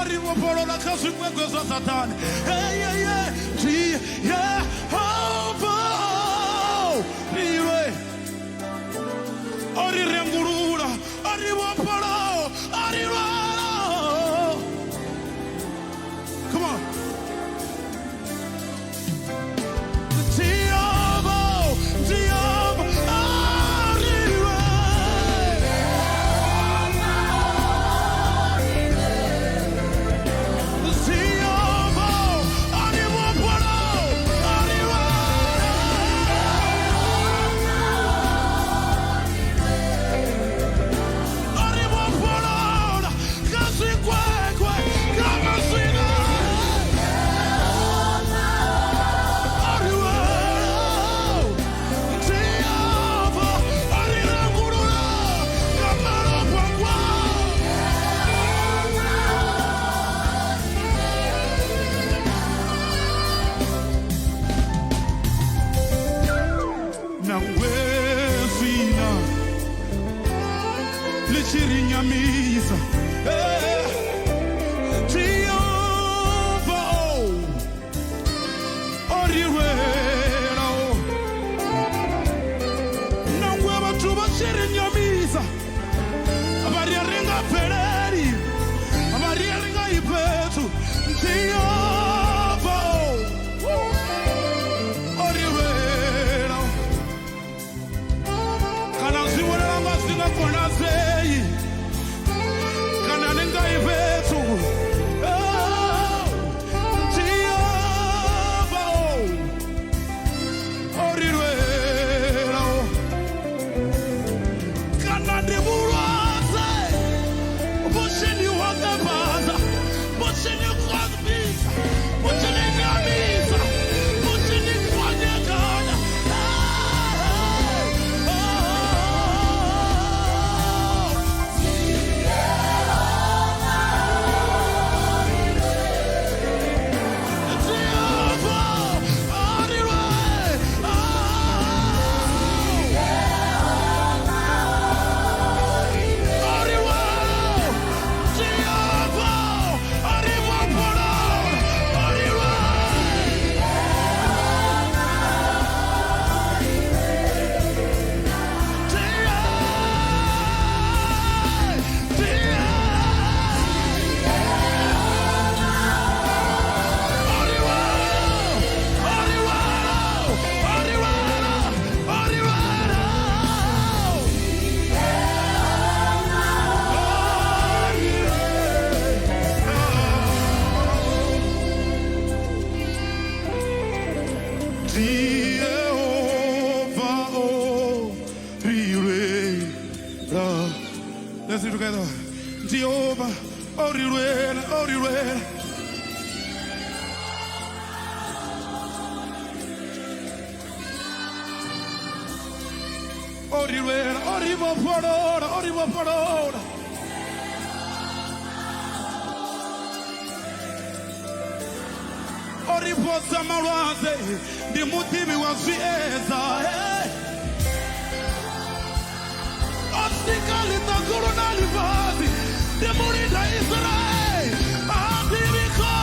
Arrivo por la casa con cosa Satan. Hey, yeah, yeah. Yeah. Oh, Ire. Ari rengurura. Arrivo por arriba. Come on. Let's do it together. Jehovah, Oriruela, Oriruela. Oriruela, Orivo Porora, Orivo Porora. Orivo Samaranze, the Mutibi was the Obstacle the coronal vasi, the Morida Israel, Abibiko,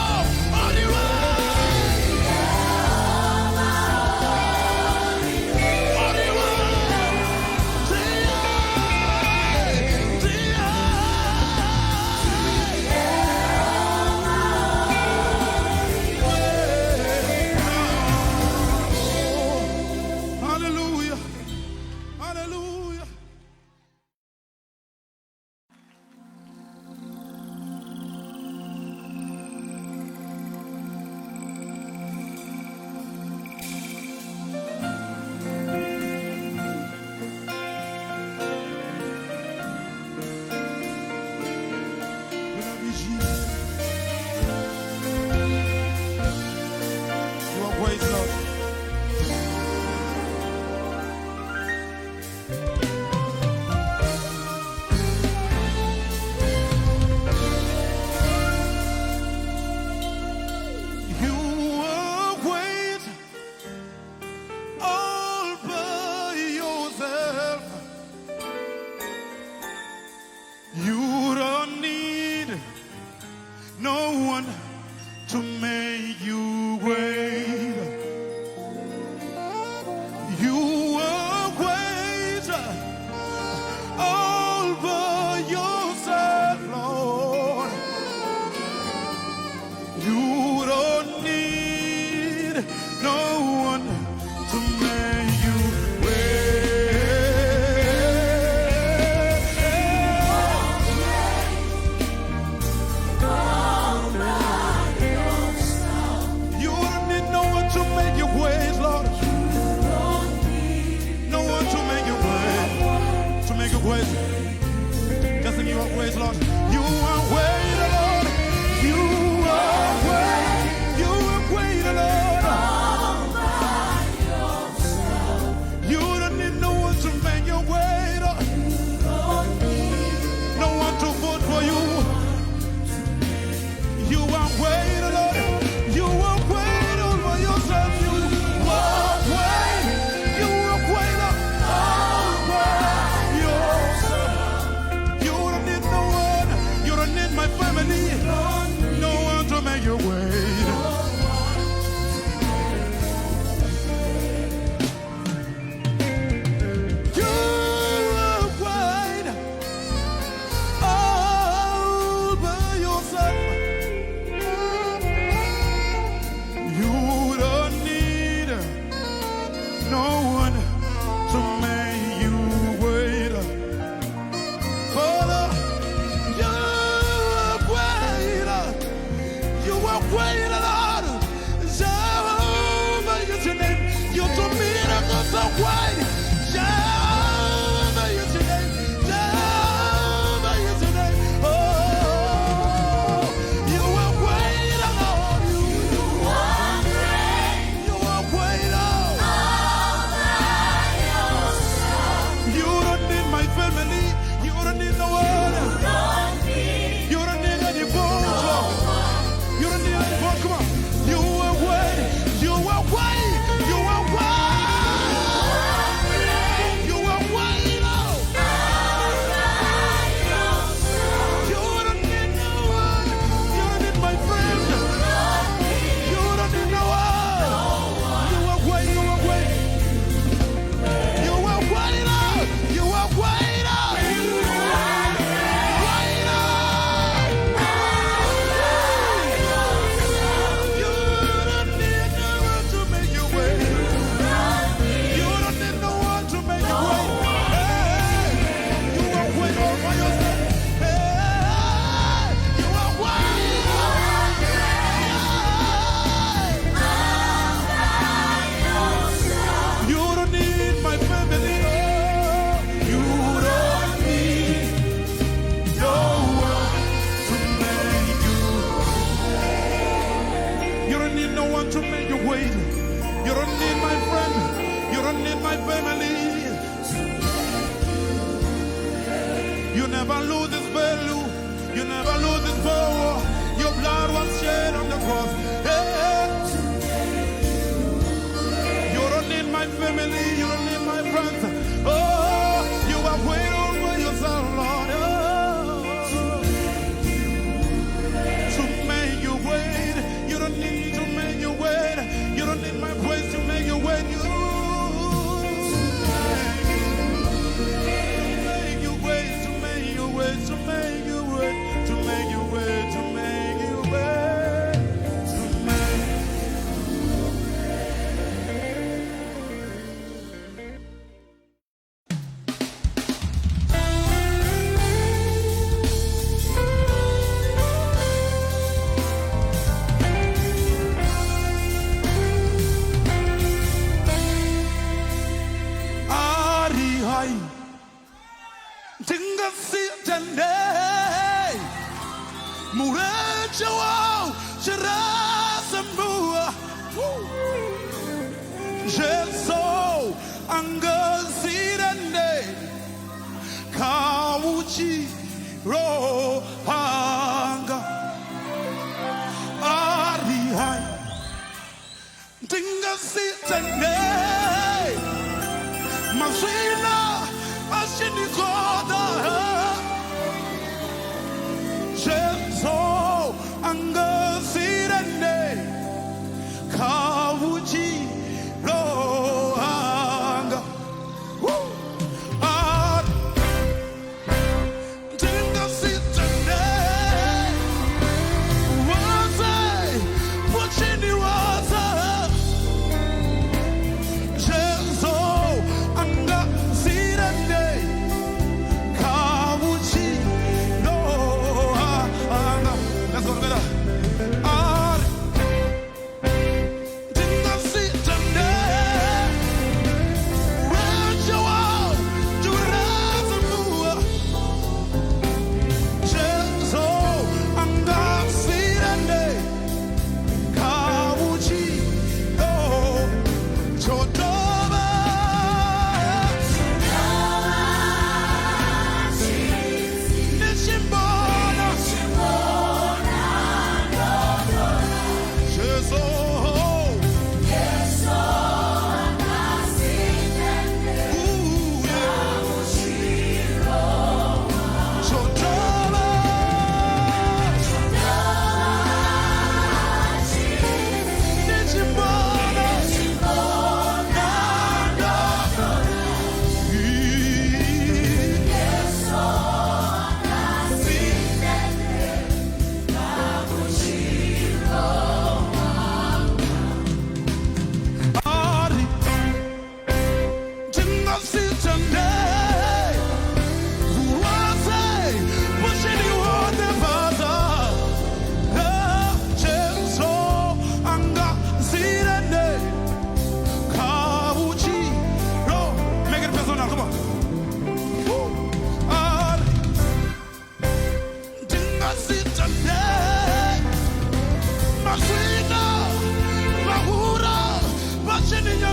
Hallelujah. Hallelujah. one to make you wait. You are great all by yourself, Lord. You don't need no one to make you ways, Lord. You are great, Lord. You are great. You are great, Lord. All by yourself. You don't need no one to make your way, Lord. You don't need no one to vote for you. You are great, Lord. You are great all by yourself. You are great. You are great all by yourself. My family, no one to make you wait. You are great all by yourself. You don't need no one to make you wait. Father, great Lord, Jehovah is your name. You do miracles so great. Jehovah is your name. Jehovah is your name. Oh, you are great, Lord. You are great. You are great, Lord. All by yourself. You don't need my family. You don't need no one. You don't need any bones. You don't need any more. Come on. You are great. You are great. You are great. You are great. You don't need no one. You don't need my friend. You don't need no one. You are great. You are great. You are great. You are great. To make you wait. You don't need my friend. You don't need my family. You never lose this value. You never lose this power. Your blood was shed on the cross. Hey. You don't need my family. You don't need my friends. Oh, you are way over yourself, Lord. To make you wait. You don't need to make you wait. You don't need my praise to make you wait. You make you wait, to make you wait, to make you wait, to make you wait, to make you wait, to make. Rohanga Arihai Dinga Sitane Masina Ashinikoda Jeso Anga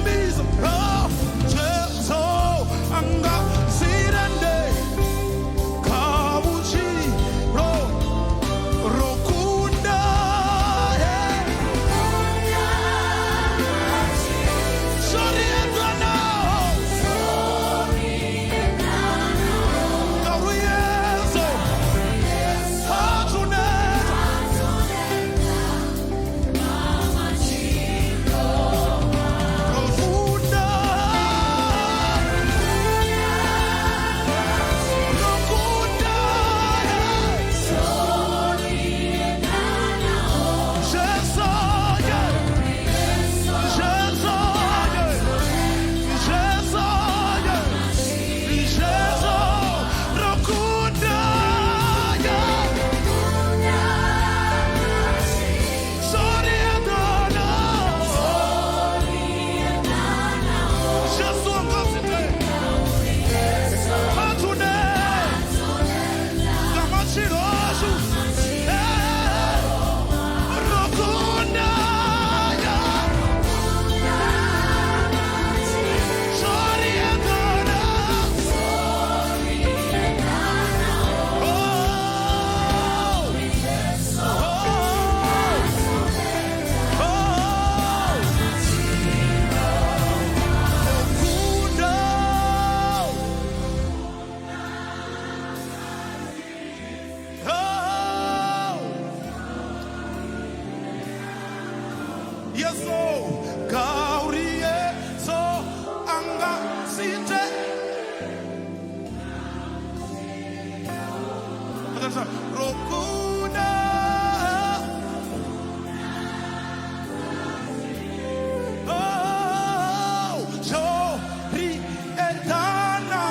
Misa, oh, Jesu, anga sirende, kabuchi, rokunda, sorry, Adana, Gaurieso, Atuneta, rokunda, rokunda, Jesu, yeah. Yeso, kaurie, so anga sinte. Rokuna, oh, jori etana,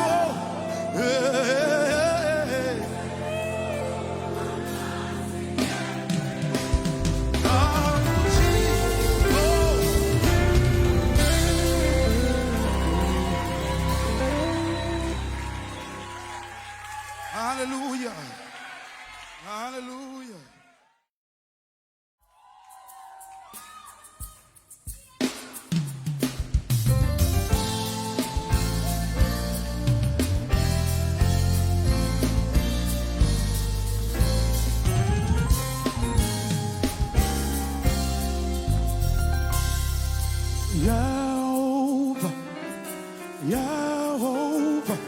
hallelujah, hallelujah. Yehovah, Yehovah,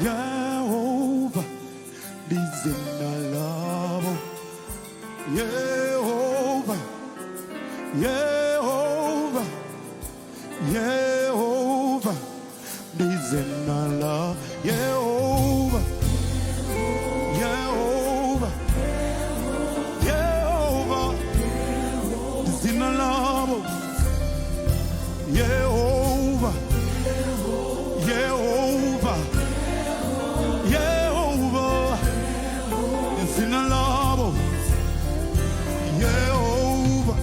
Yehovah, Dizina love. Yehovah, Yehovah, Yehovah, Dizina love. Yehovah, Yehovah, Yehovah, Dizina love. Yehovah, Yehovah, Yehovah, Dizina love. Yehovah,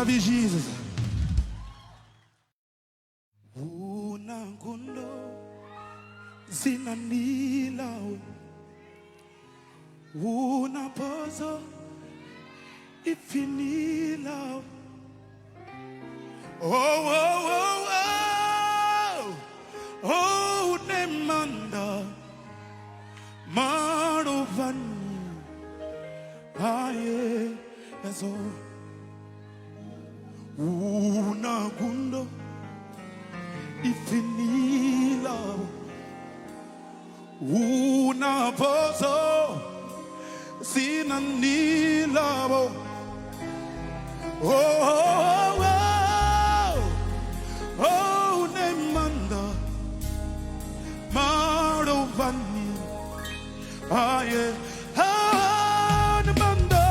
love you, Jesus. Unangundo zinanila, unapozo ifinila. Oh, oh, oh, oh, oh, nemanda marovani aye eso unagundo ifinila, unapozo sinanila. Oh, oh, oh, oh, nemanda marovani aye nemanda.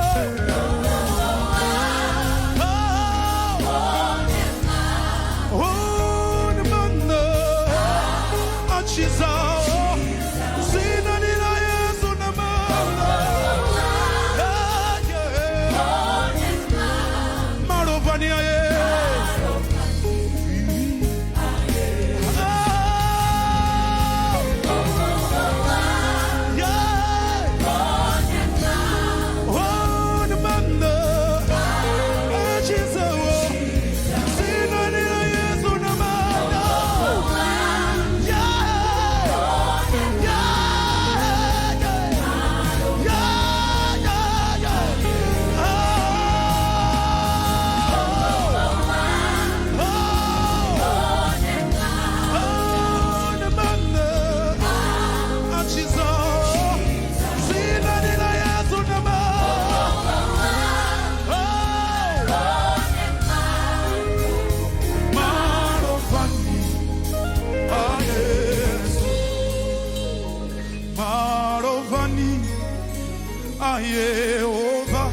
Oh, nemanda achiza sinanila Yesu nemanda marovani aye. Jehovah,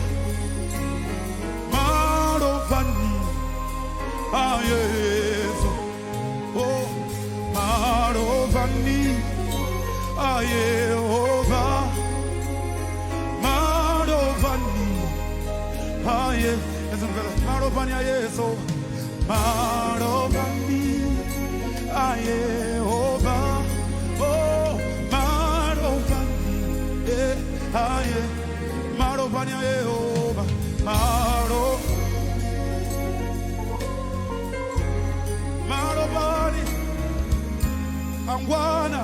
marovani ayezo, oh marovani ayehovah, marovani aye, marovani ayezo, marovani ayehovah, oh marovani aye. Marovani Jehovah, marovani angwana,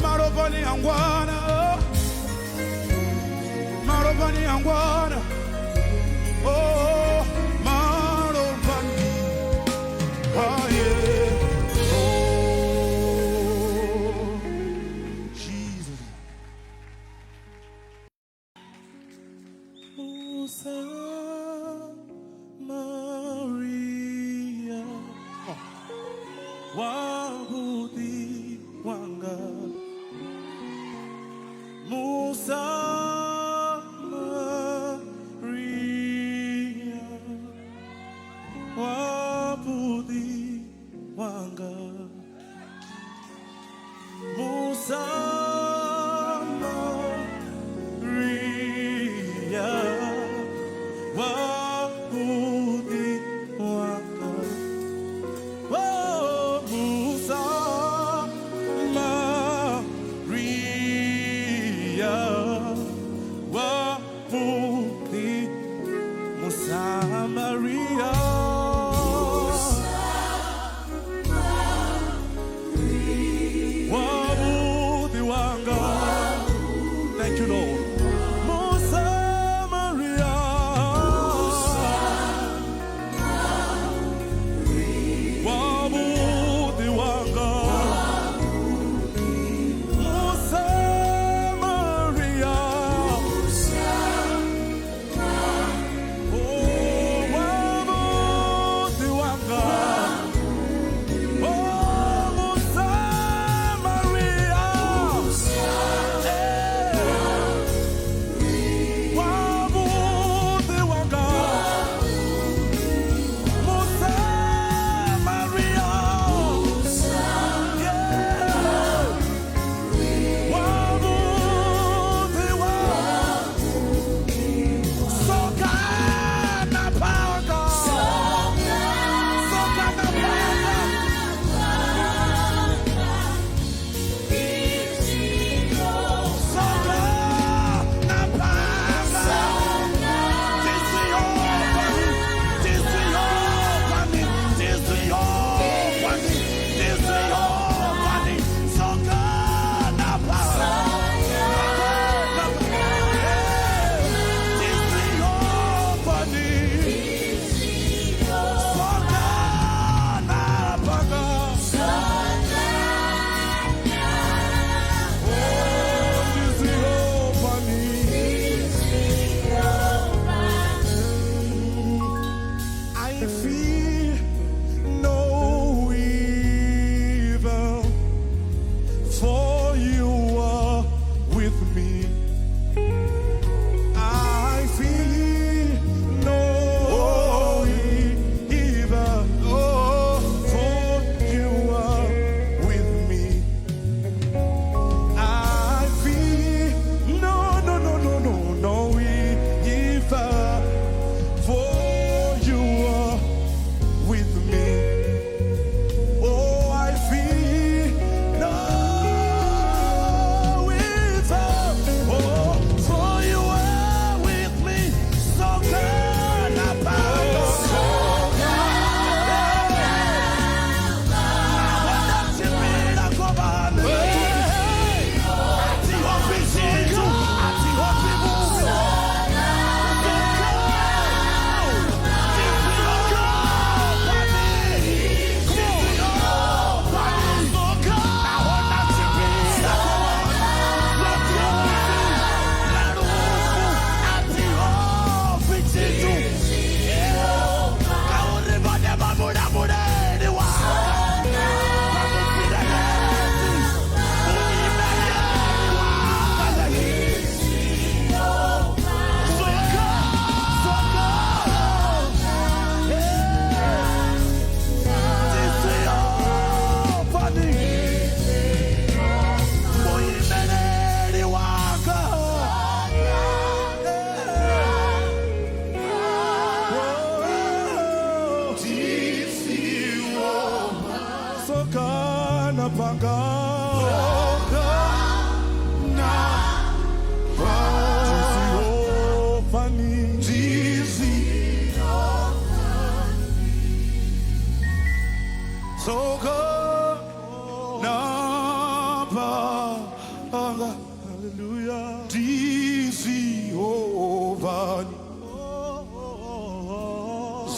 marovani angwana, marovani angwana, oh marovani aye, oh Jesus. Musa Maria wabudi wanga, Musa Maria wabudi wanga, Musa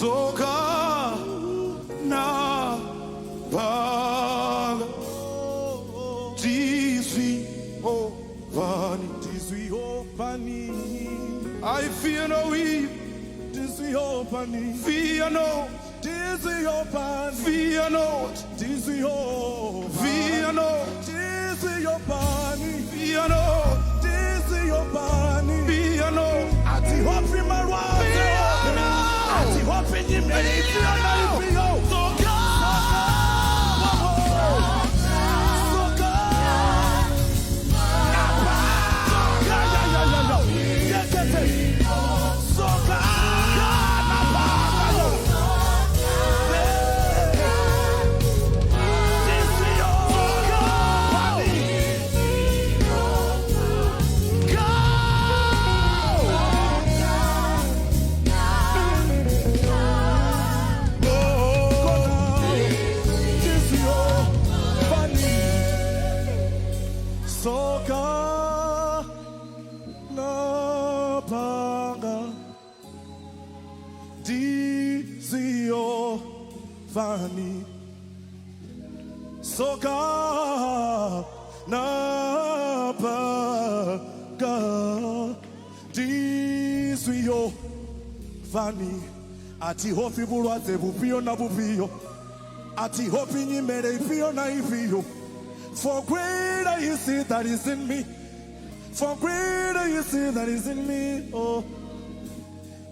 soka na paga tizwi ovani I fear no evil fear no fear not fear no fear no fear no ati hopi marwa ati hopi nyimeli soka soka na paga dizio vani ati hopi bulwaze bupio na bupio ati hopi nyimere ipio na ipio for greater is it that is in me for greater is it that is in me oh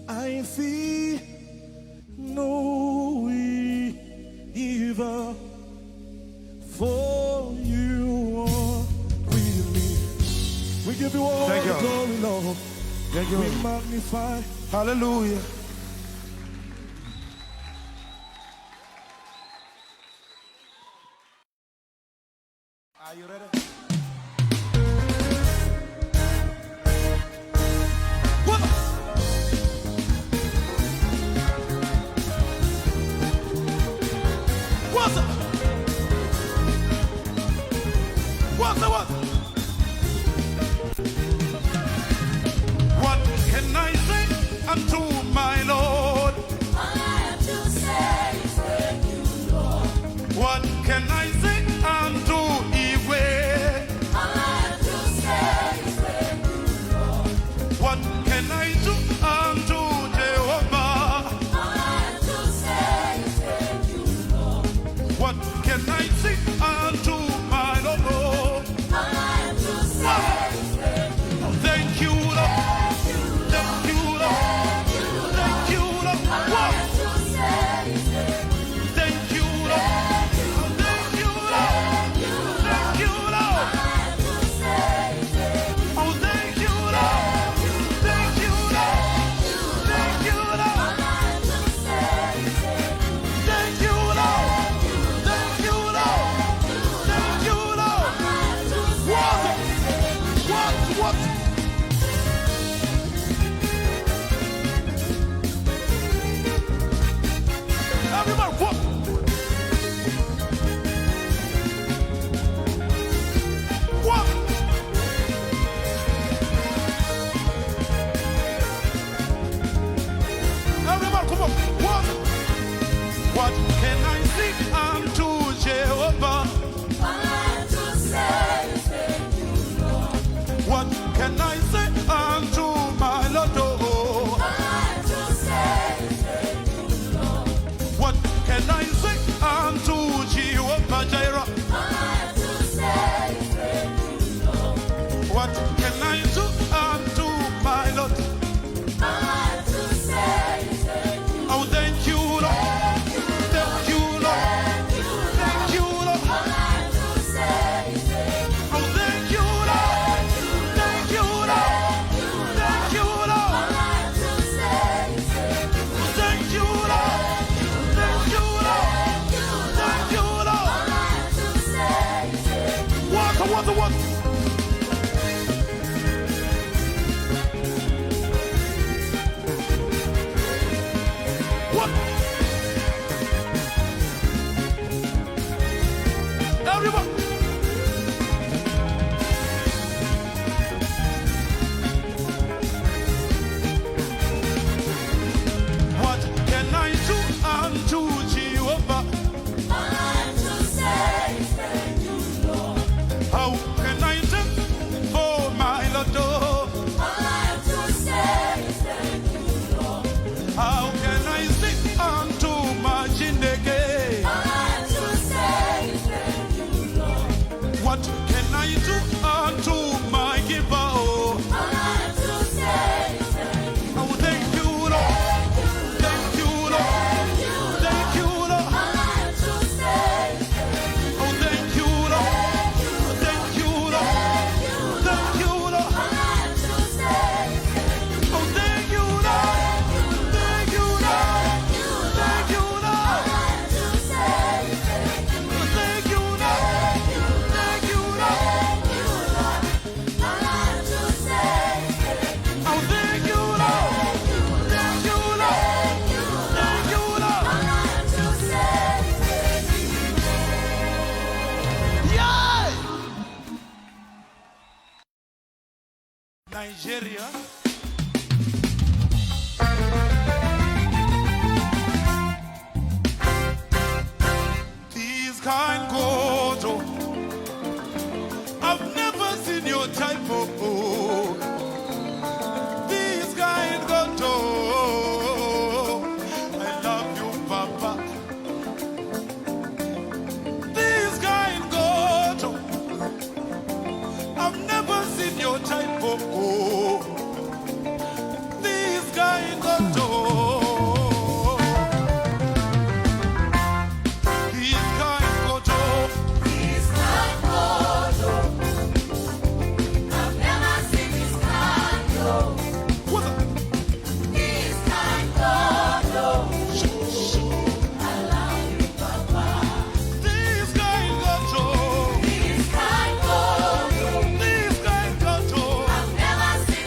I feel no evil for you are with me. We give you all the glory, Lord. Thank you. We magnify. Hallelujah. Are you ready? What's up? What can I say unto my Lord? All I have to say is thank you, Lord. What can I say unto Yahweh? All I have to say is thank you, Lord. What can I do unto Jehovah? All I have to say is thank you, Lord. What can I say unto my Lord? All I have to say is thank you, Lord. Thank you, Lord. Thank you, Lord. Thank you, Lord. All I have to say is Thank you, Lord. Thank you, Lord. Thank you, Lord. all I have to say is Oh, thank you, Lord. Thank you, Lord. Thank you, all Lord. I have to say is Thank you, Lord. Thank you, Lord. Thank you, Lord. all I have to say What? Everybody, what? What? Everybody, come on. What can I sing unto Jehovah? all I have to say is thank you, Lord. What can I say unto my Lord? All I have to say is thank you, Lord. What can I say unto Jehovah Jireh? All I have to say is thank you, Lord. What can I do unto my Lord? All I have to say is thank you. Oh, thank you, Lord. Thank you, Lord. Thank you, Lord. All I have to say is thank you. Oh, thank you, Lord. Thank you, Lord. Thank you, Lord. All I have to say is thank you. Thank you, Lord. Thank you, Lord. Thank you, Lord. All I have to say is thank you. What? Nigeria. These kind God, oh, I've never seen your type of oh. These kind God, oh, I love you, Papa. These kind God, oh, I've never seen your type of oh. These kind God, oh. I've never seen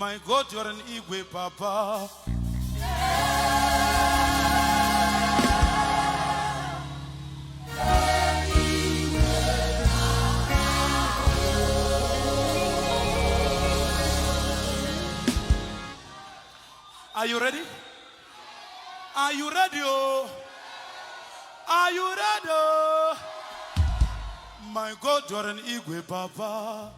My God, you're an Igwe, Papa. Are you ready? Are you ready? Oh? Are you ready? Oh? My God, you're an Igwe, Papa.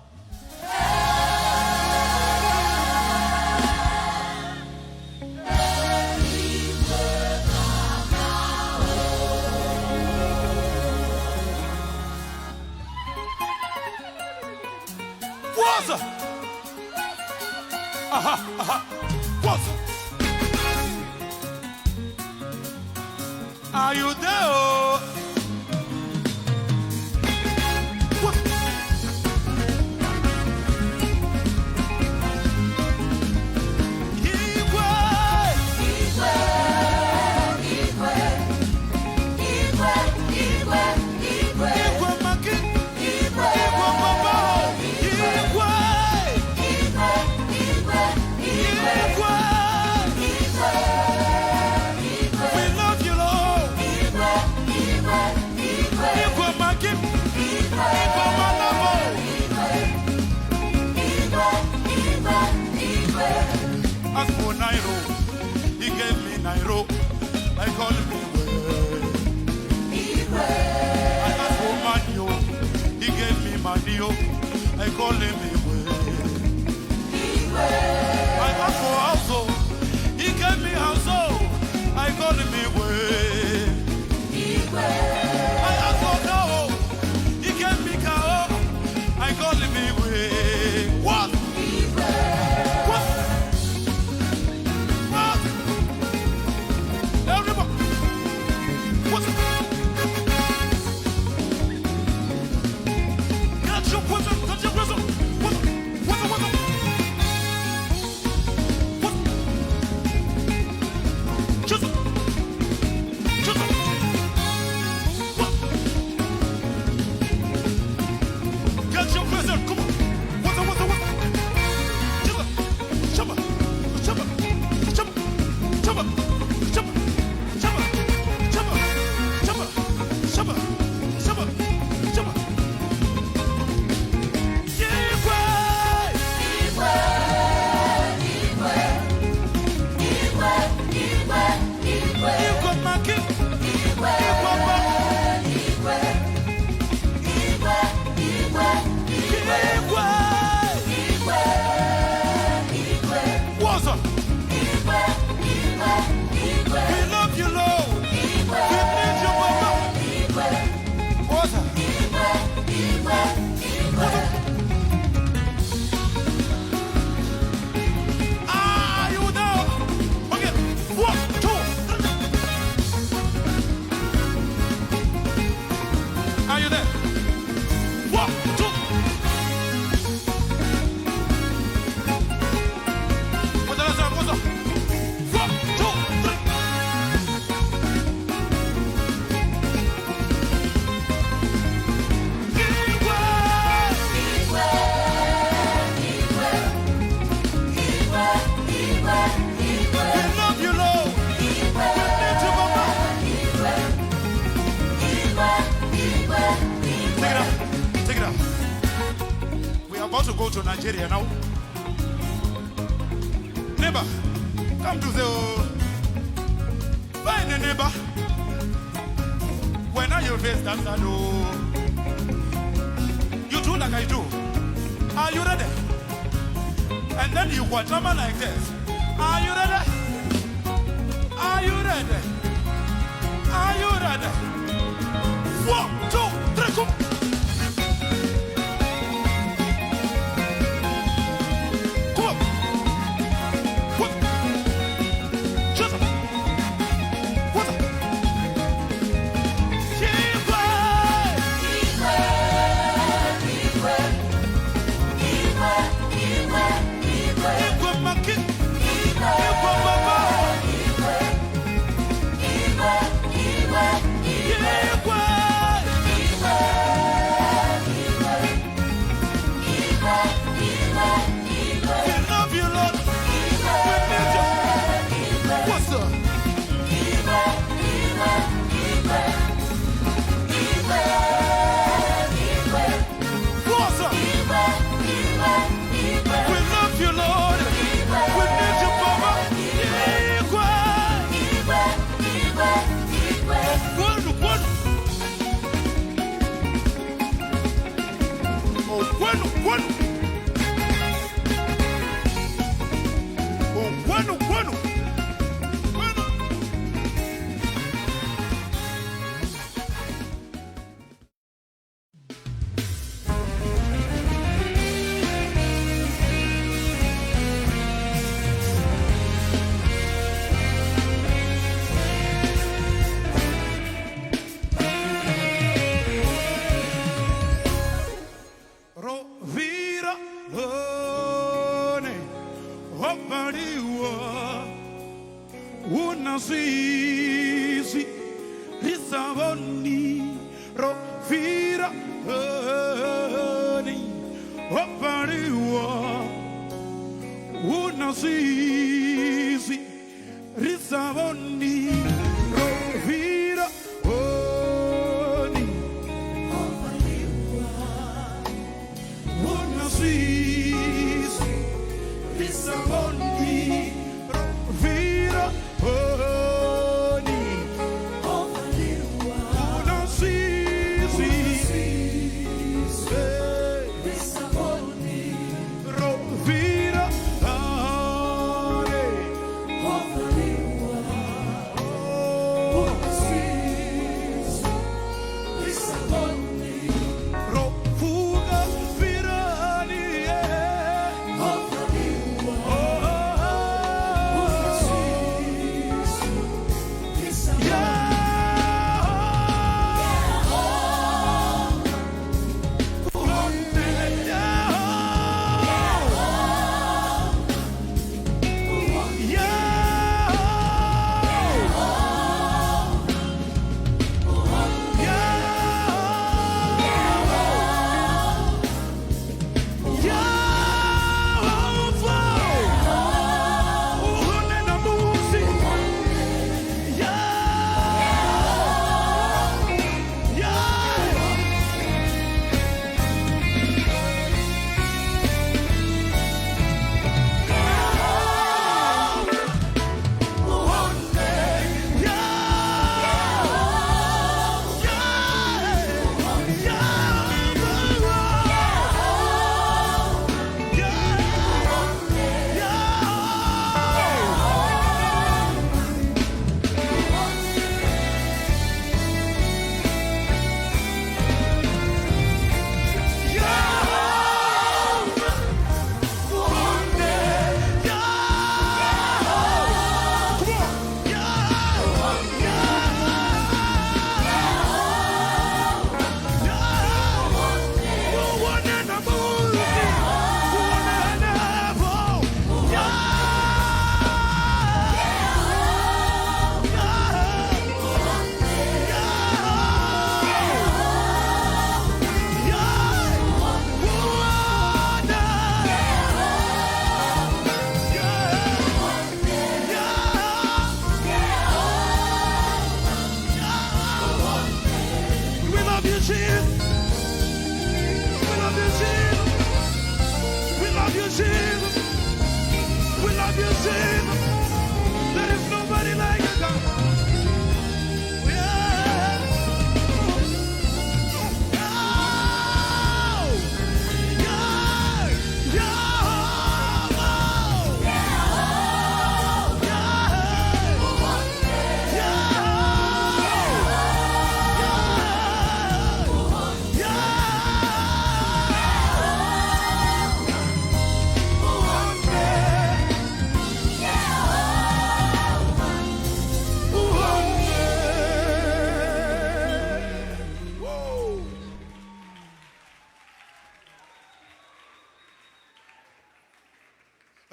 What's up? What's up? Are you there? Oh? What? Igwe! Igwe, Igwe, Igwe, Igwe, Igwe, Igwe Maki! Igwe, Igwe Papa! Igwe! Igwe, Igwe, Igwe, Igwe! We love you, Lord! Igwe, Igwe, Igwe, Igwe Maki! Igwe, Igwe Manabo! Igwe, Igwe, Igwe. As for Nairo, he gave me Nairo. I call him Igwe. And as for Manio, he gave me Manio. I call him Igwe. I ask for Hauso, he gave me Hauso. I call him Igwe. I ask for Kao, he gave me Kao. I call him Igwe. What? What? What? Everybody. What's it? Get your wisdom, get your wisdom. What's it? What's it? What's it? What? Just it. Just it. What? Get your wisdom, come on. What's it? What's it? What's it? Just it. Chubba. Chubba. Chubba. Chubba. Chubba. Chubba. Chubba. Chubba. Chubba. Chubba. Chubba. Igwe! Igwe Maki! Igwe Papa! Igwe! What's up? We love you, Lord! We need you, Papa! What's up? Are you there? Okay, 1, 2, 3. Are you there? 1, 2. What's the last time? What's up? 1, 2, 3. We love you, Lord. We need you, Papa. Take it out. Take it out. We are about to go to Nigeria now. Neighbor, come to the. Find the neighbor. When are your face dance? You do like I do. Are you ready? And then you watch drama like this. Are you ready? Are you ready? Are you ready? 1, 2, 3, go! Come on! What? Just what? Igwe! Igwe Maki! Igwe Papa! Igwe! Opariwa Unasisi Risavoni Rovira Opariwa Unasisi Risavoni Rovira Unasisi Risavoni Rovira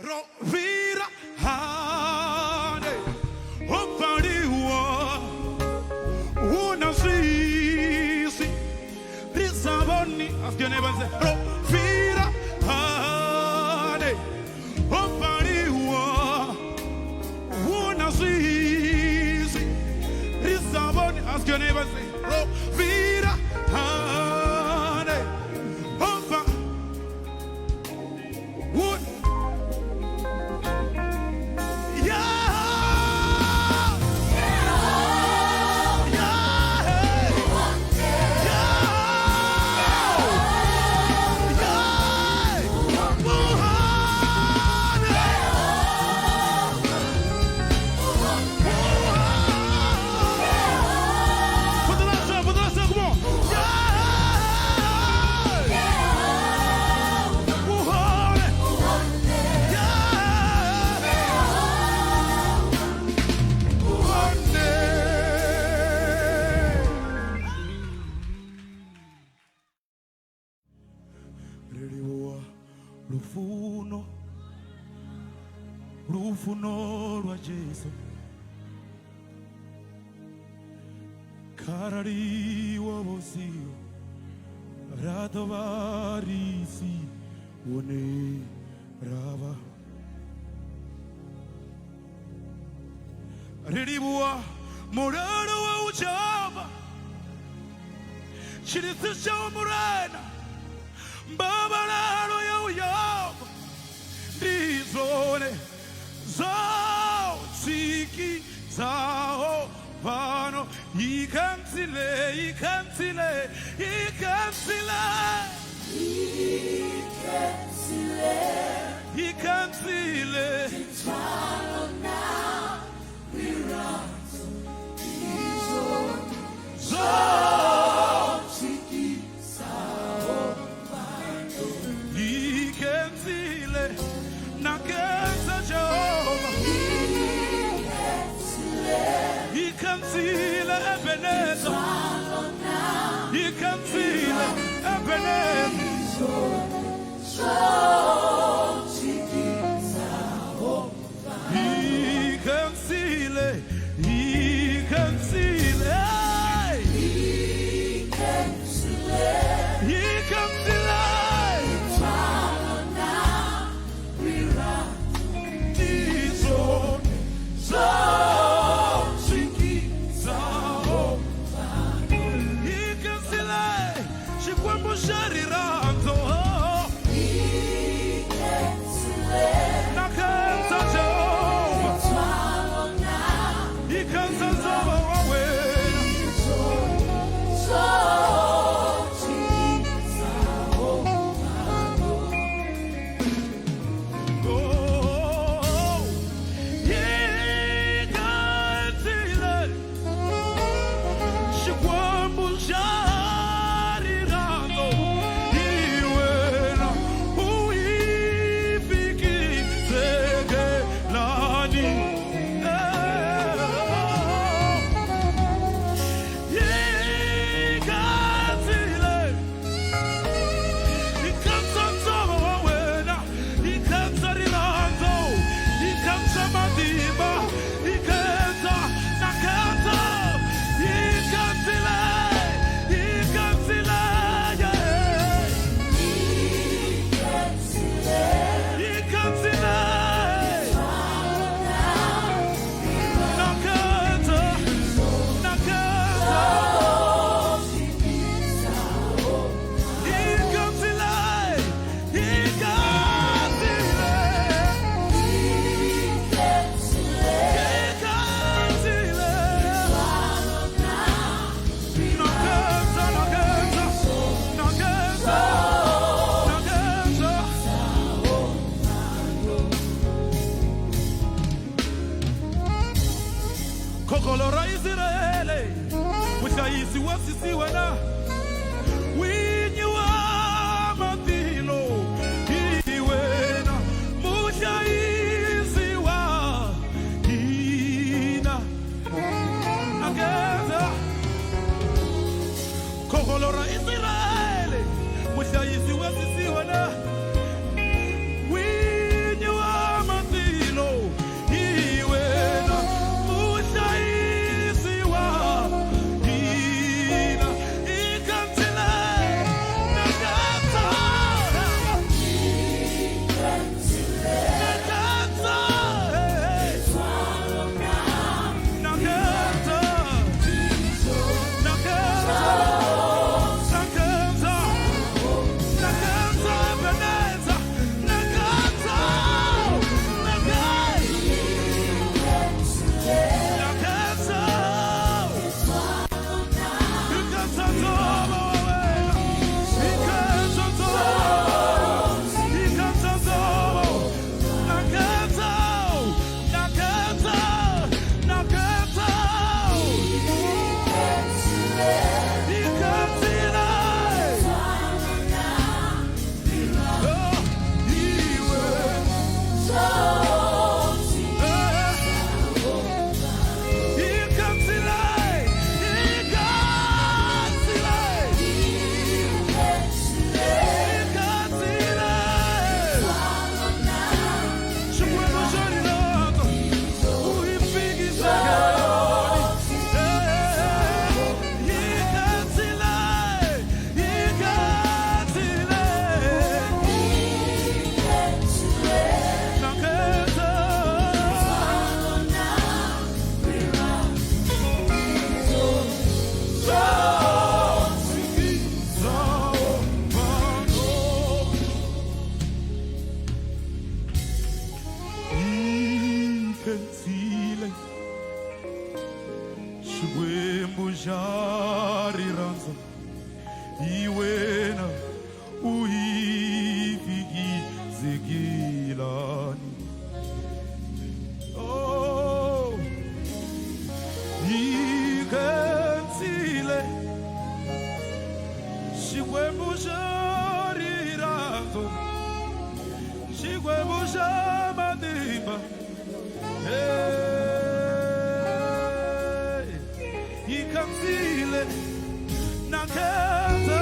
Rovira hane opariwa unasisi risaboni. Ask your neighbor and say Rovira hane opariwa unasisi risaboni. Ask your neighbor and say Rovira hane opa wood. For the rufuno rwa Jesu karari wabosio radovarisi one rava riribuwa muraro wa ujaba chirisisha umurena mbabararo ya uyaba ndizone zao tsiki zao vano ikansile ikansile ikansile ikansile Follow now, we run to these old zao Chiki Sao ikansile nakenza Jehova ikansile Ebenezer ikansile Ebenezer ikansile ikansile ikansile Tizo zao chiki zao ikansile shikwembu shariranzo nakenza Jehova ikanza zaba wawena Kokolora Israele Mwishaisi wasisiwe na winyi wa matino iwena Mwishaisi wa ina Ageza Kokolora Israele Mwishaisi wasisiwe na winyi wa matino iwena Mwishaisi wa ina ikansile ikenzile Xikwembu xa rirhandzu hi wena u hi fikizekilani. Oh, ikenzile Xikwembu xa rirhandzu Xikwembu xa matimba ikenzile nakhenza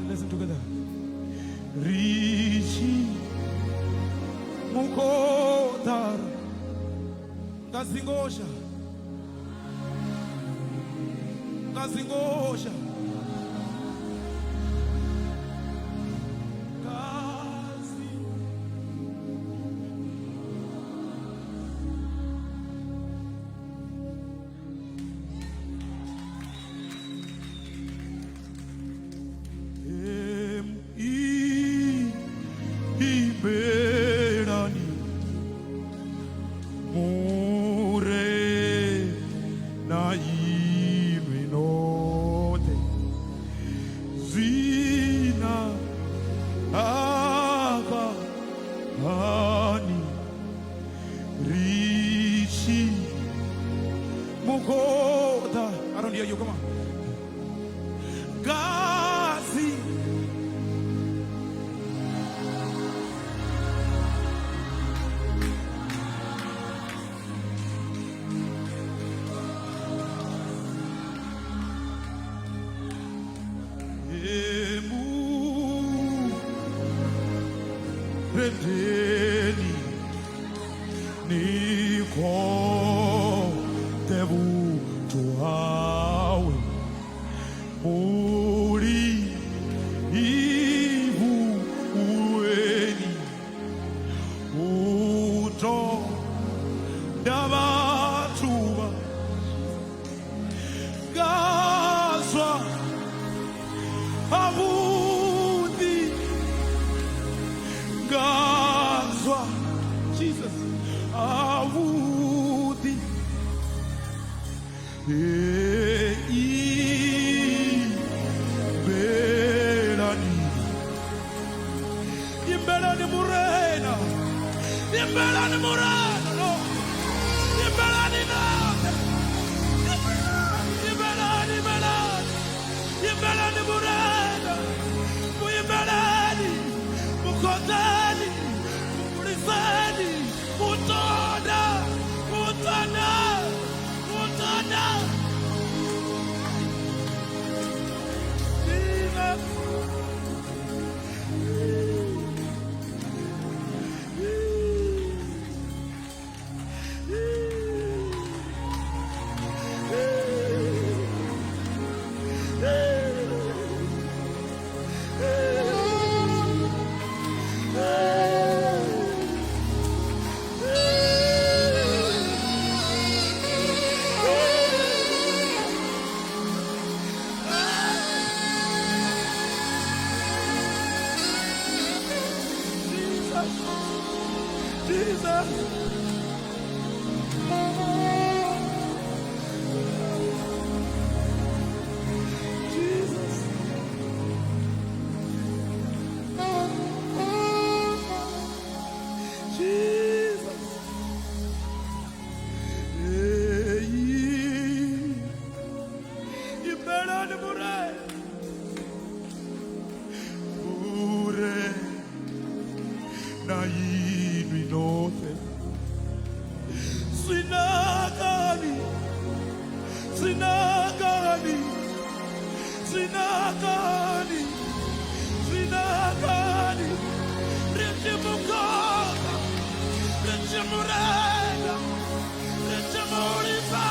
Listen together. Rishi Mukodar Ngazingosha Ngazingosha Berani Mure na imenote Zina Aka Hani Rishi Mukoda. I don't hear you, come on. Gazi Rendeni Niko Devu Tuawe Muri Ivu Ueni Uto Davatuba Gaswa Abundi Gazwa Jesus Abundi Belani Imbelani Murena Imbelani Murena Zinagani, Zinagani, Richimukoka, Richimurega, Richimurifa.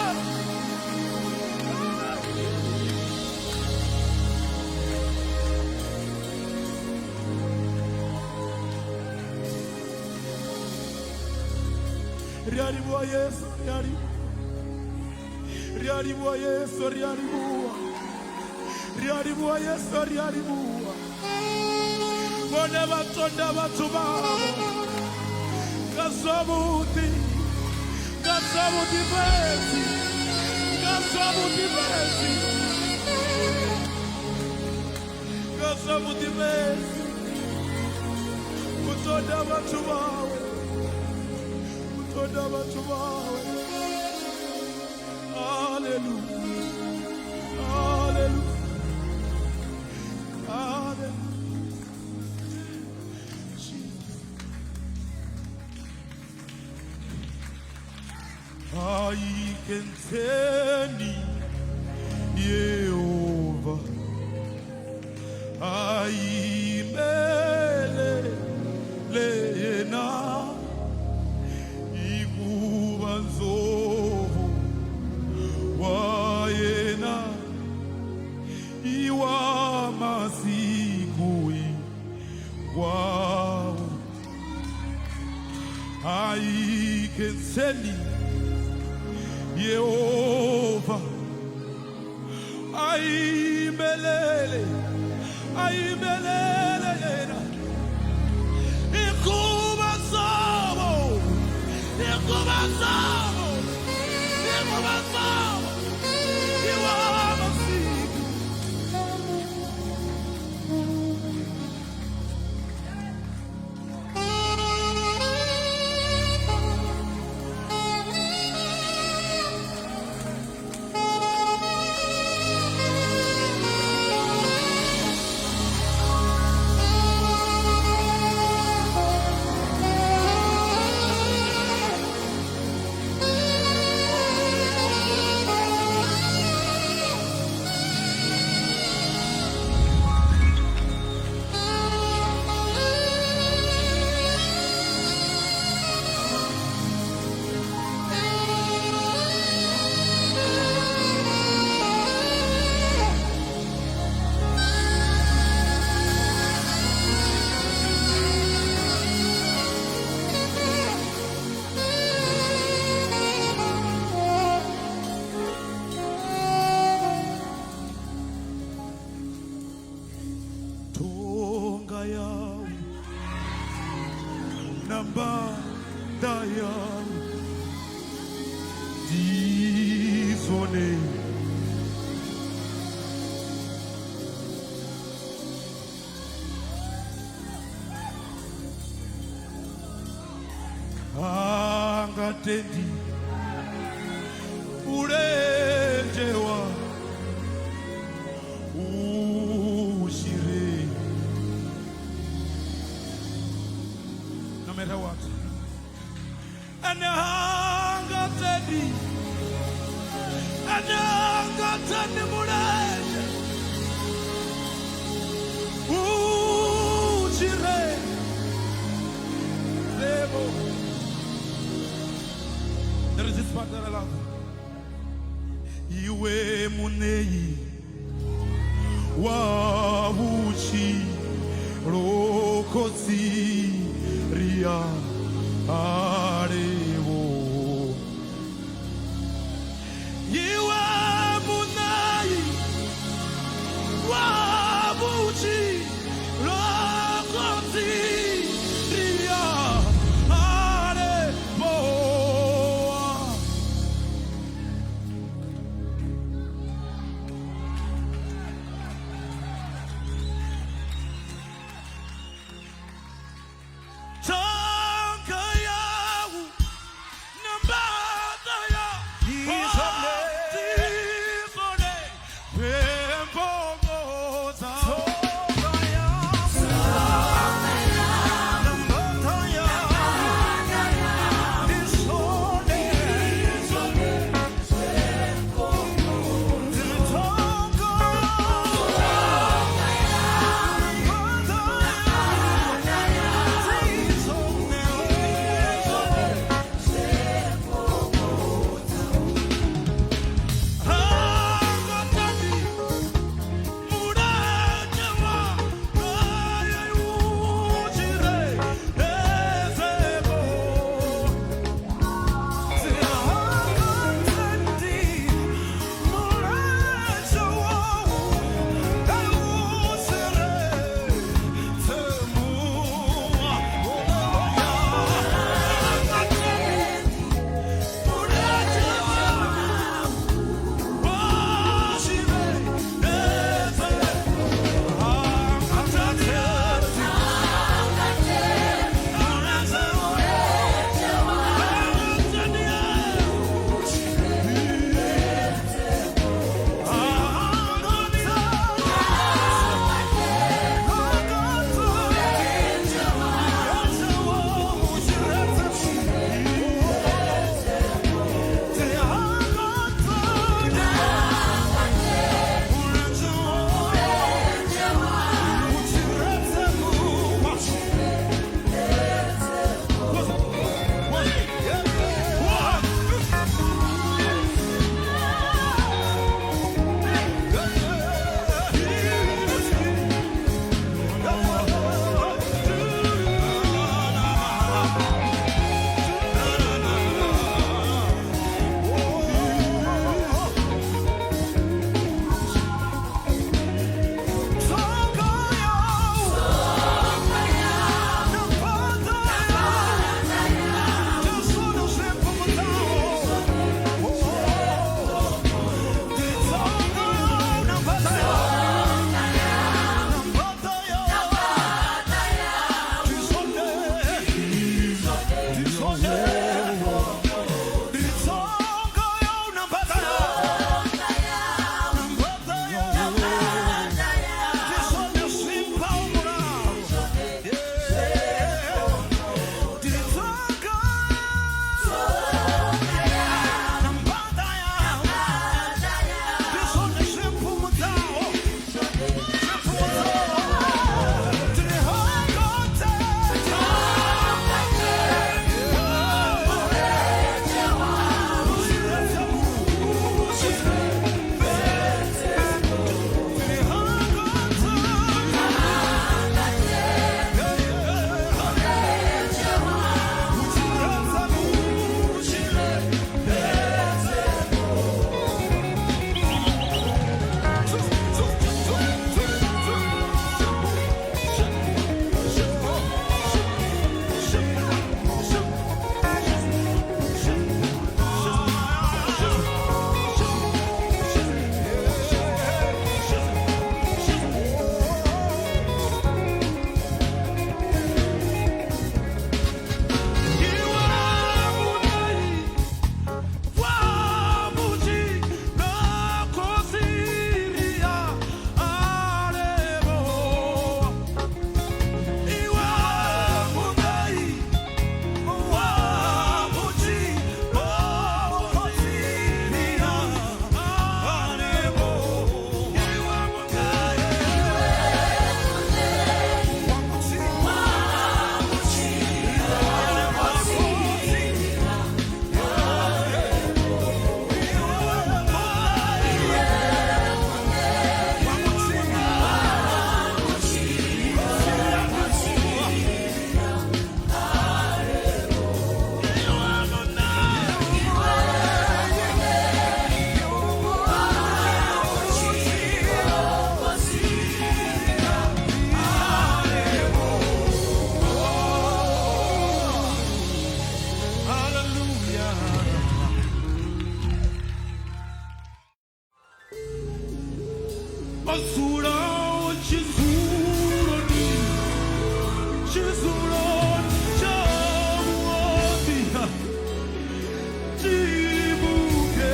Riaribua Yesu, riaribua Yesu, riaribua. Riaribua Yesu, riaribua. Bone batonda batubabo. Kasabuti, kasabuti besi, kasabuti besi, kasabuti besi. Butonda batubabo, butonda batubabo. Hallelujah, hallelujah. I can tell Jehovah, I melena igubanzovu wayena iwa masikui wow. I can tell Jehovah, ai belele, ikuba sabo, ikuba sabo, ikuba sabo, iwa masiku. Angatendi urejewa ushire. No matter what. And angatendi mureje ushire. There is this part that I love. Iwe munei wa uchi rokosi ria arevo. Iwe munei wa uchi rokosi ria arevo. Tonka Yahweh. Osura chizuroni, chizuroni chamuoti, chibukeza,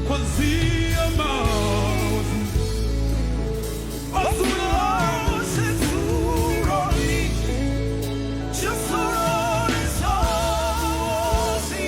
kwazia maozi. Osura chizuroni, chizuroni chamuoti,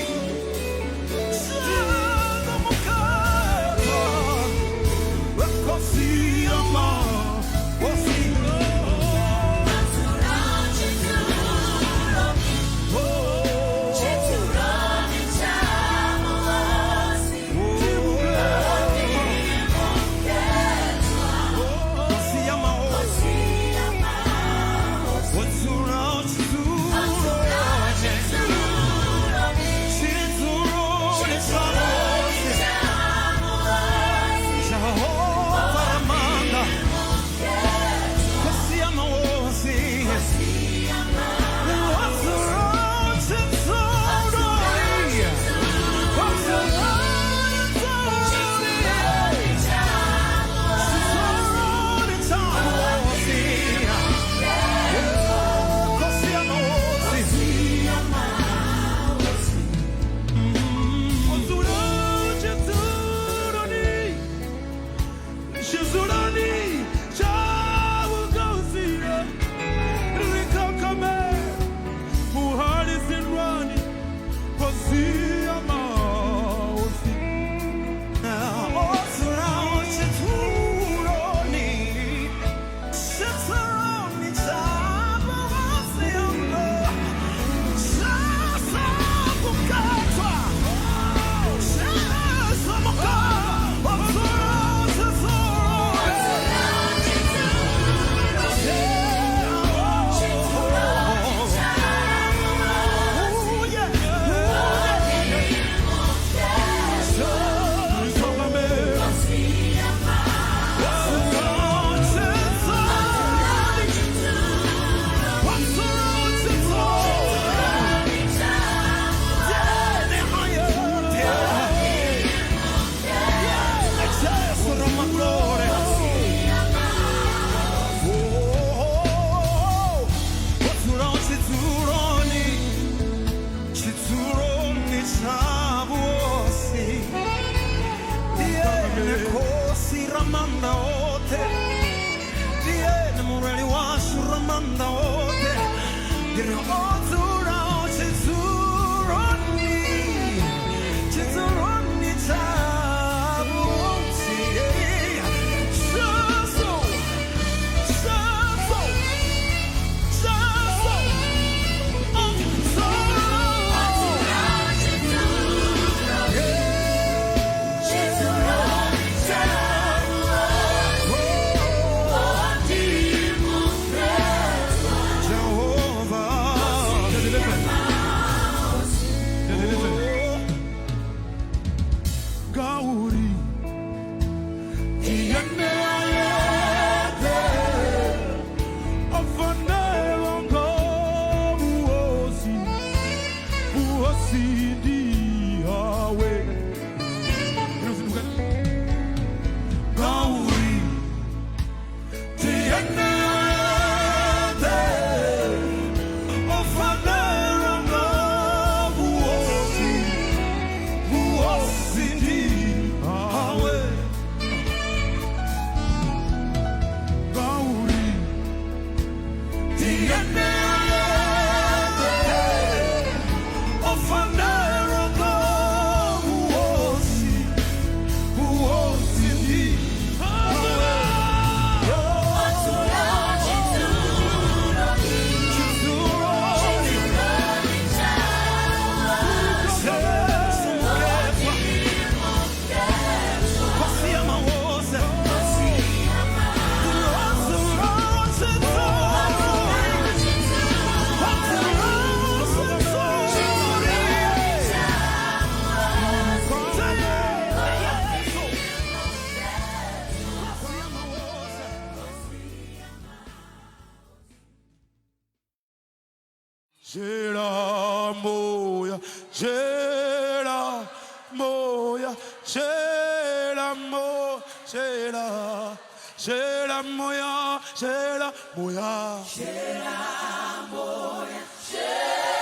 Jera moya, jera moya, jera moya. Shela, Shela moya, Shela moya, Shela moya, Shela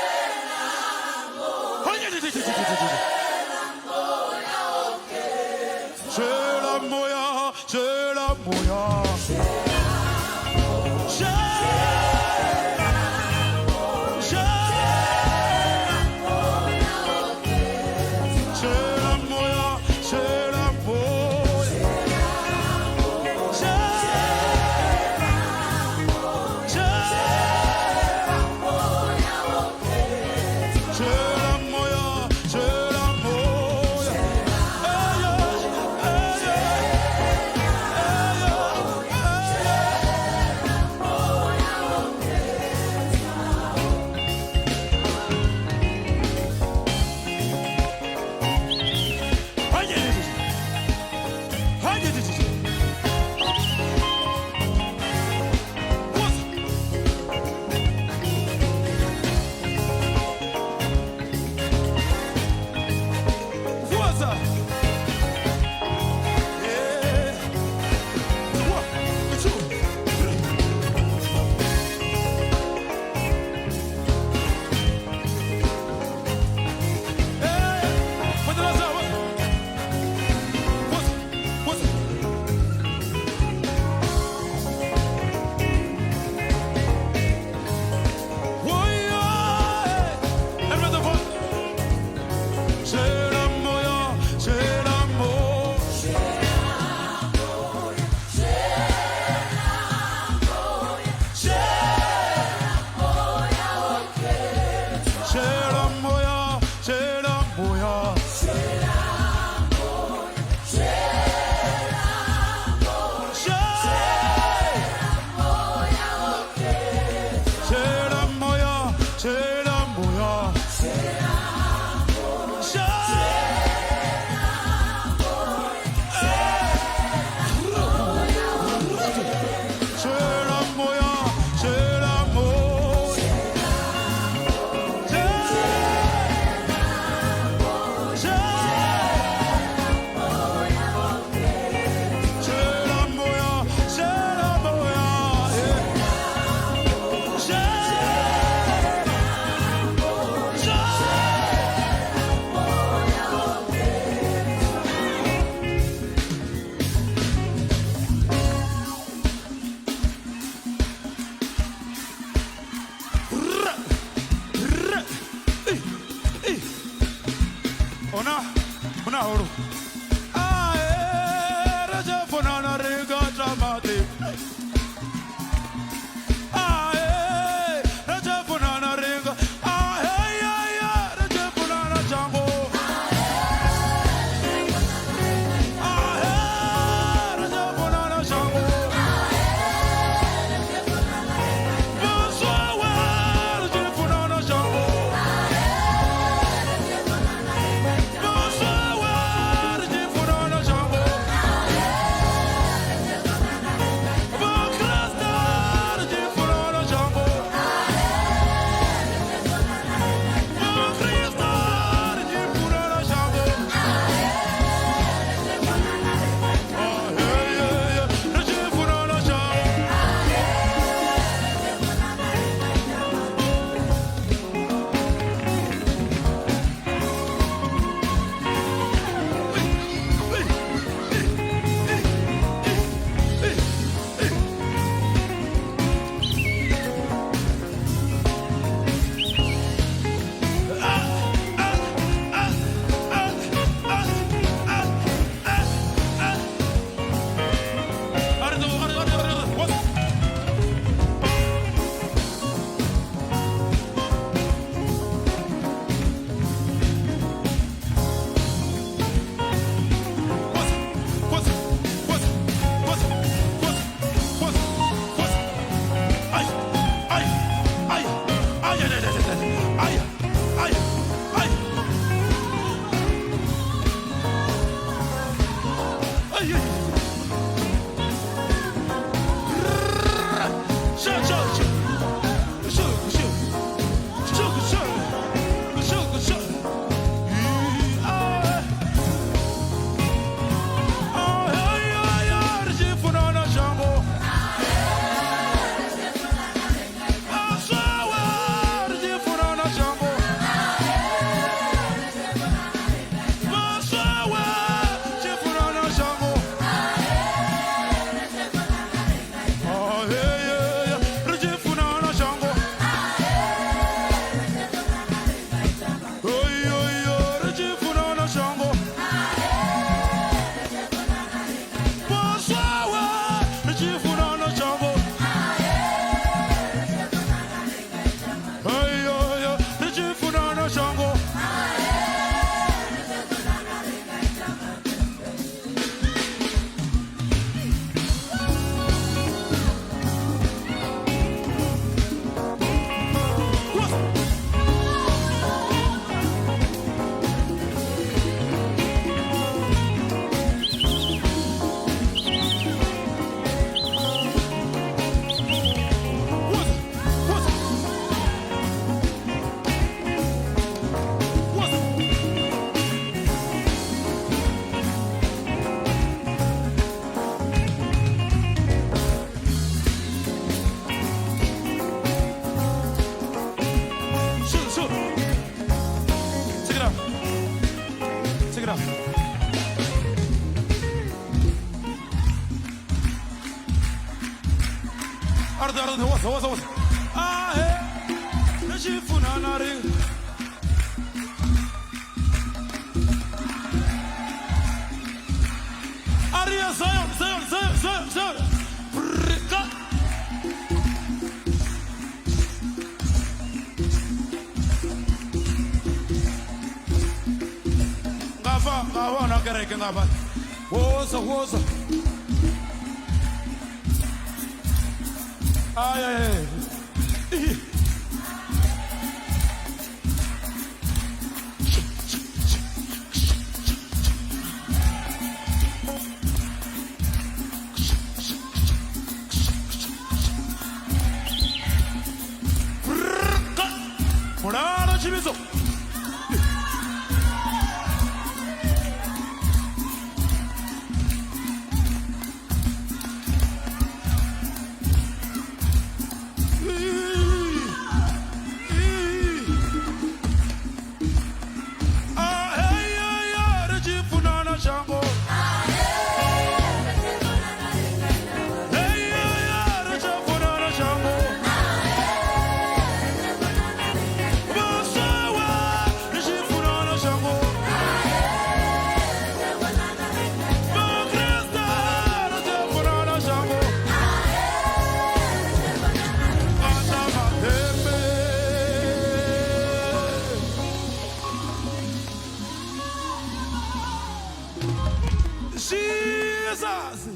moya, Shela moya, Shela moya, Ona horo. Ae, raja fonana rega chamate. Ae, raja fonana rega. Ae, raja fonana chango. Ae, raja fonana chango. Bonsoir, raja fonana chango. Bonsoir, Aya. Arda, wasa. Ah, eh. Nashifuna nari. Aria, Zion. Brika. Ngava na kereke ngava. Woza. Ay. Morada 집에서. Jesus!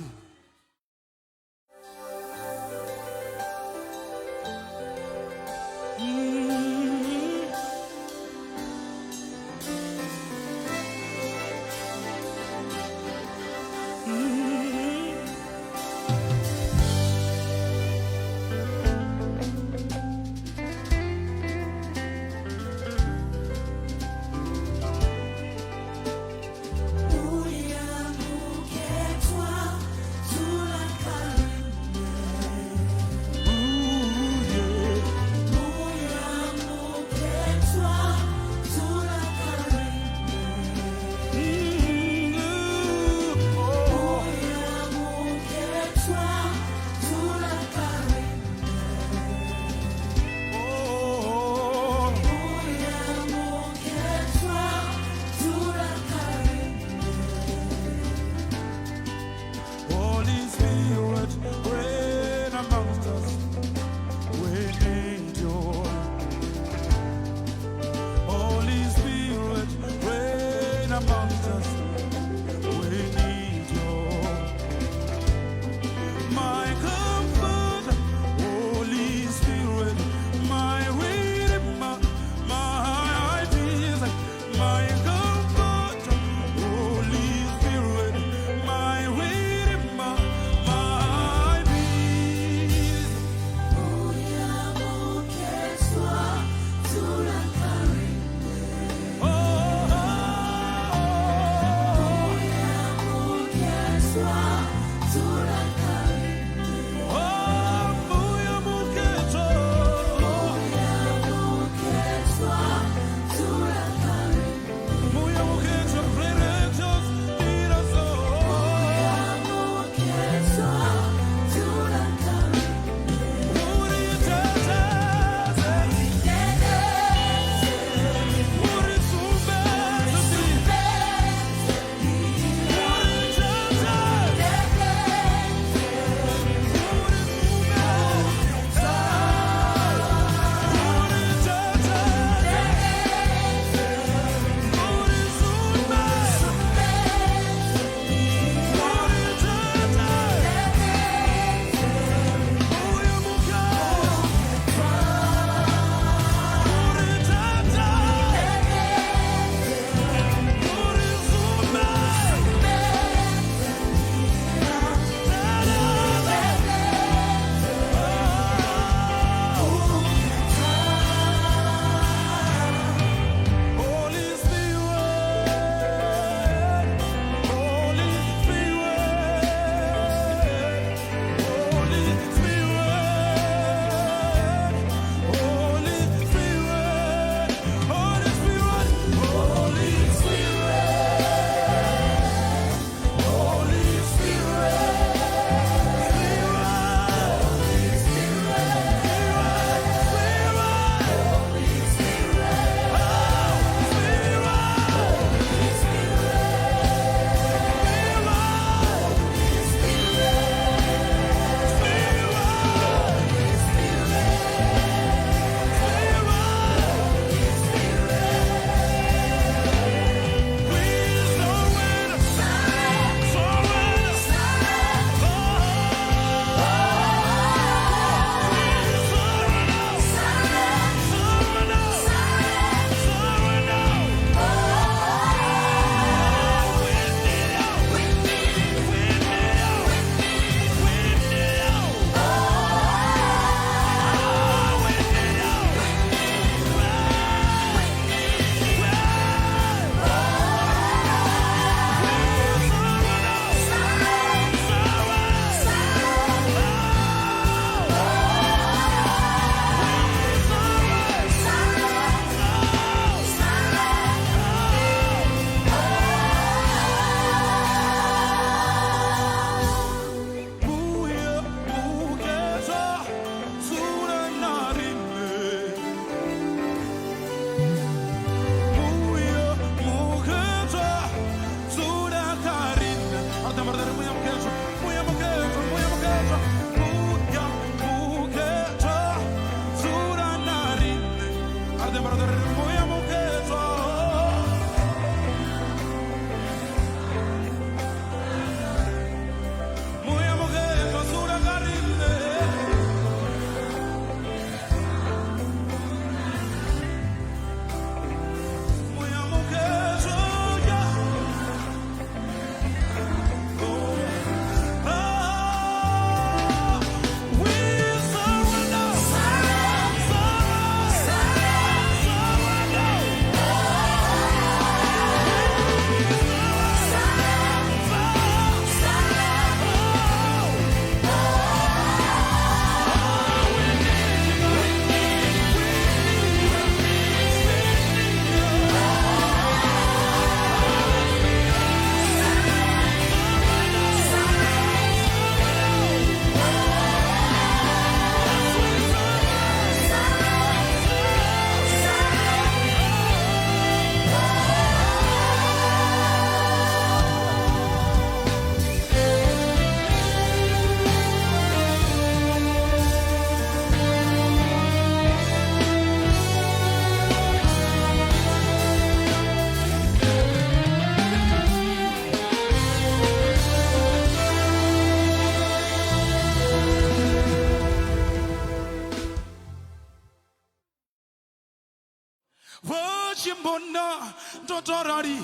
Wachimona Totorari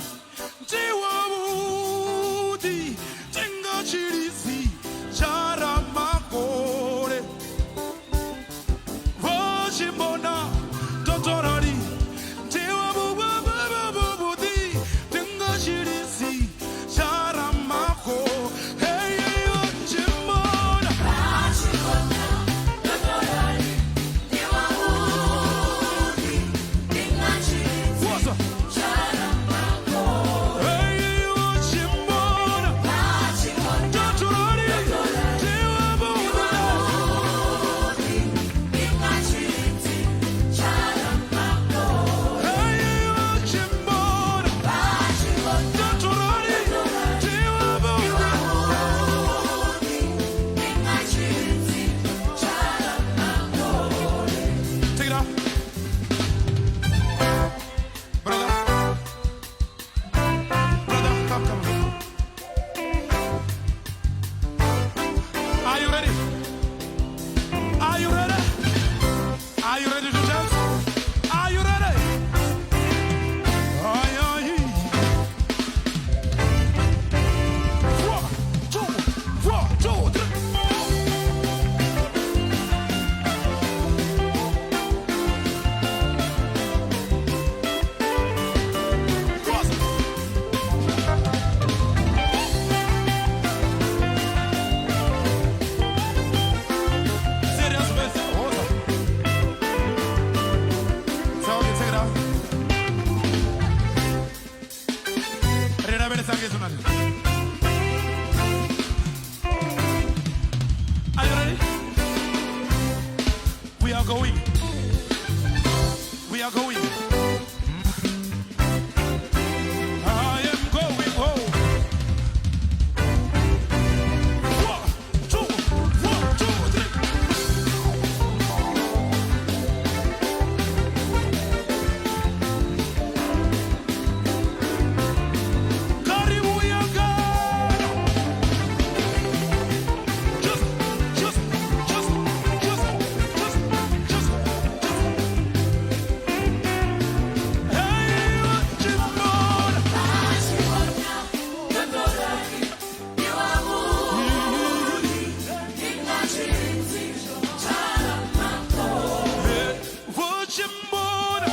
Tiwabudi Tinga Chirisi Charamakore Wachimona Totorari Tiwabudi Tinga Chirisi Charamako Hey Wachimona What's up? Hey Wachimona Totorari Tiwabudi Hey Wachimona Totorari Tiwabudi Take it off. Brother, come. Are you ready? Are you ready? Are you ready to dance? Are you ready? Aye, aye. 1, 2, 3. Serious business. So okay, take it out. Ready, ready, sang this one. Are you ready? We are going. We are going. I am going home. 1, 2, 3. Karibu Yanga. Just. Hey, Wachimona. Wachimona.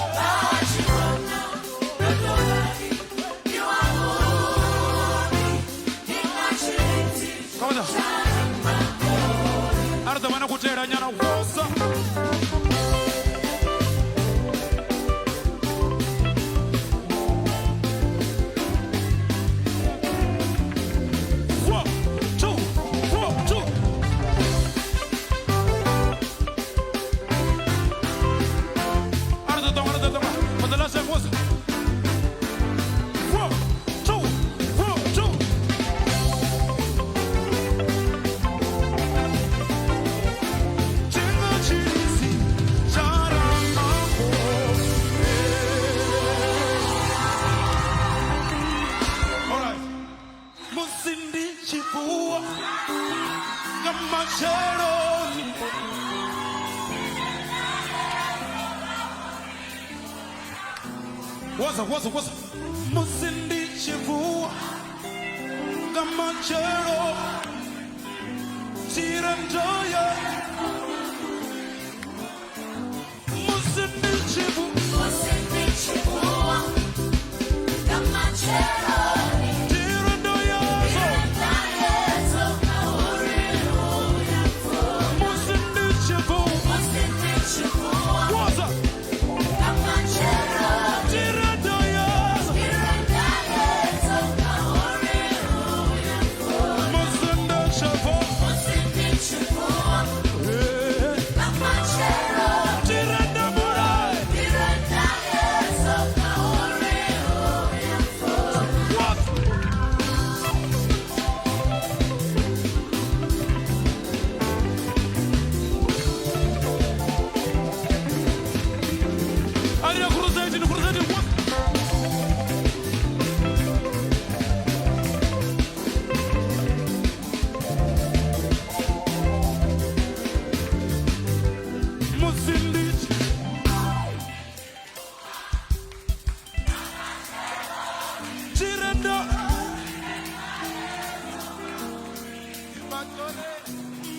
Come on. Arda mana kutera nyana wosa. One, two. Arda toma. But the last time was 1, 2. Tinga Chirisi Charamako. All right. Musindi Chipua Gamachero. What's up? Musindi Chipua Gamachero. Tirandoya Musindi Chipua Tirandoya Musindi Chipua What's up? Tirandoya Musindi Chipua Tiranda Morai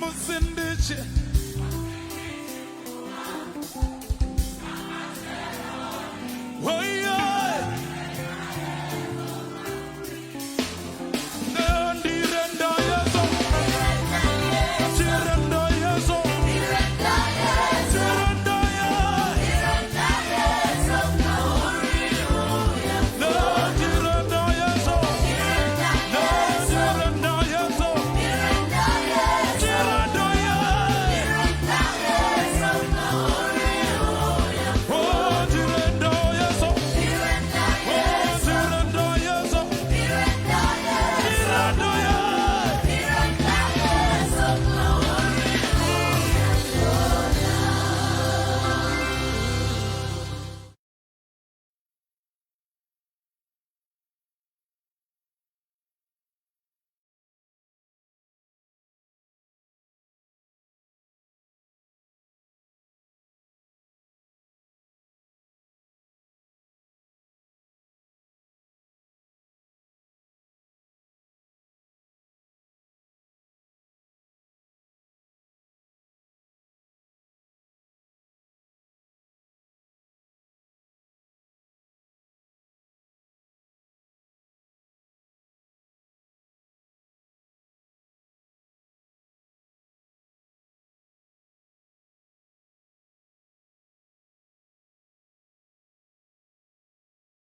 Musindiche.